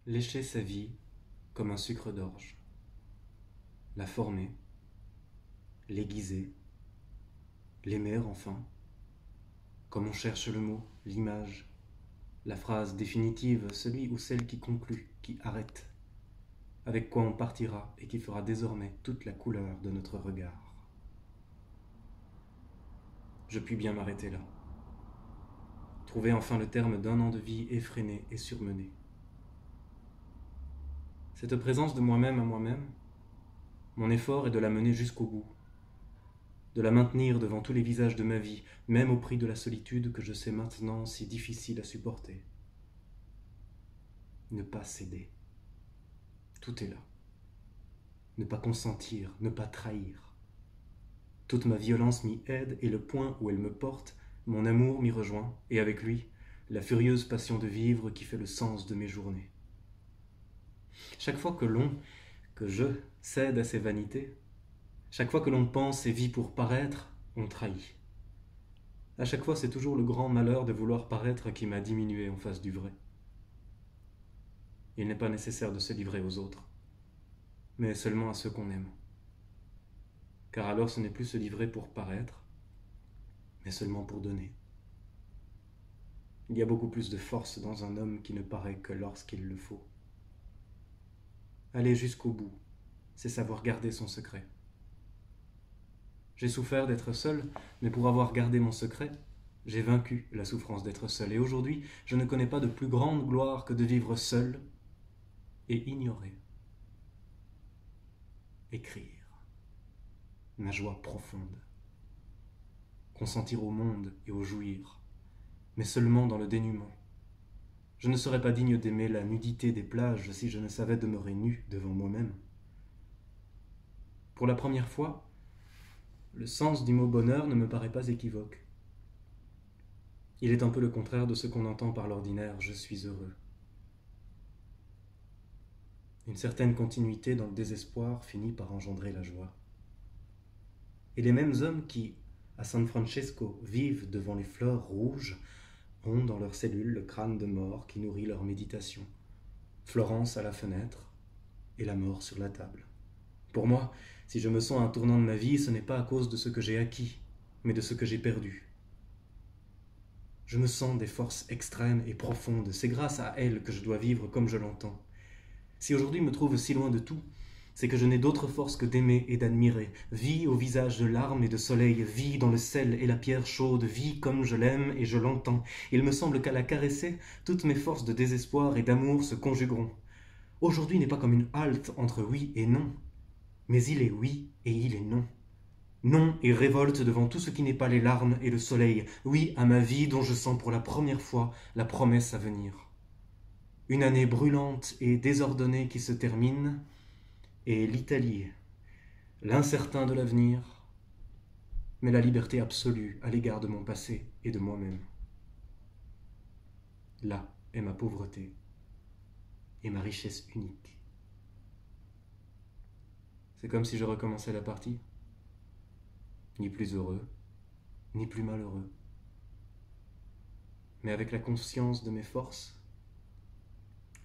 lécher sa vie comme un sucre d'orge, la former, l'aiguiser, l'aimer enfin, comme on cherche le mot, l'image, la phrase définitive, celui ou celle qui conclut, qui arrête, avec quoi on partira et qui fera désormais toute la couleur de notre regard. Je puis bien m'arrêter là. Trouver enfin le terme d'un an de vie effréné et surmené. Cette présence de moi-même à moi-même, mon effort est de la mener jusqu'au bout, de la maintenir devant tous les visages de ma vie, même au prix de la solitude que je sais maintenant si difficile à supporter. Ne pas céder. Tout est là. Ne pas consentir, ne pas trahir. Toute ma violence m'y aide et le point où elle me porte, mon amour m'y rejoint, et avec lui, la furieuse passion de vivre qui fait le sens de mes journées. Chaque fois que je cède à ces vanités, chaque fois que l'on pense et vit pour paraître, on trahit. À chaque fois, c'est toujours le grand malheur de vouloir paraître qui m'a diminué en face du vrai. Il n'est pas nécessaire de se livrer aux autres, mais seulement à ceux qu'on aime. Car alors ce n'est plus se livrer pour paraître, mais seulement pour donner. Il y a beaucoup plus de force dans un homme qui ne paraît que lorsqu'il le faut. Aller jusqu'au bout, c'est savoir garder son secret. J'ai souffert d'être seul, mais pour avoir gardé mon secret, j'ai vaincu la souffrance d'être seul. Et aujourd'hui, je ne connais pas de plus grande gloire que de vivre seul et ignorer. Écrire. Ma joie profonde. Consentir au monde et au jouir, mais seulement dans le dénuement. Je ne serais pas digne d'aimer la nudité des plages si je ne savais demeurer nu devant moi-même. Pour la première fois, le sens du mot bonheur ne me paraît pas équivoque. Il est un peu le contraire de ce qu'on entend par l'ordinaire « je suis heureux ». Une certaine continuité dans le désespoir finit par engendrer la joie. Et les mêmes hommes qui, à San Francesco, vivent devant les fleurs rouges, ont dans leurs cellules le crâne de mort qui nourrit leur méditation. Florence à la fenêtre et la mort sur la table. Pour moi, si je me sens à un tournant de ma vie, ce n'est pas à cause de ce que j'ai acquis, mais de ce que j'ai perdu. Je me sens des forces extrêmes et profondes. C'est grâce à elles que je dois vivre comme je l'entends. Si aujourd'hui me trouve si loin de tout, c'est que je n'ai d'autre force que d'aimer et d'admirer. Vie au visage de larmes et de soleil, vie dans le sel et la pierre chaude, vie comme je l'aime et je l'entends. Il me semble qu'à la caresser, toutes mes forces de désespoir et d'amour se conjugueront. Aujourd'hui n'est pas comme une halte entre oui et non, mais il est oui et il est non. Non et révolte devant tout ce qui n'est pas les larmes et le soleil. Oui à ma vie dont je sens pour la première fois la promesse à venir. Une année brûlante et désordonnée qui se termine, et l'Italie, l'incertain de l'avenir, mais la liberté absolue à l'égard de mon passé et de moi-même. Là est ma pauvreté et ma richesse unique. C'est comme si je recommençais la partie. Ni plus heureux, ni plus malheureux. Mais avec la conscience de mes forces,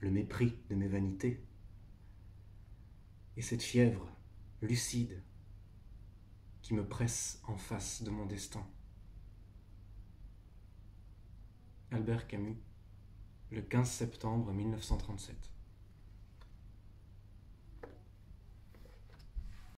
le mépris de mes vanités, et cette fièvre lucide qui me presse en face de mon destin. Albert Camus, le 15 septembre 1937.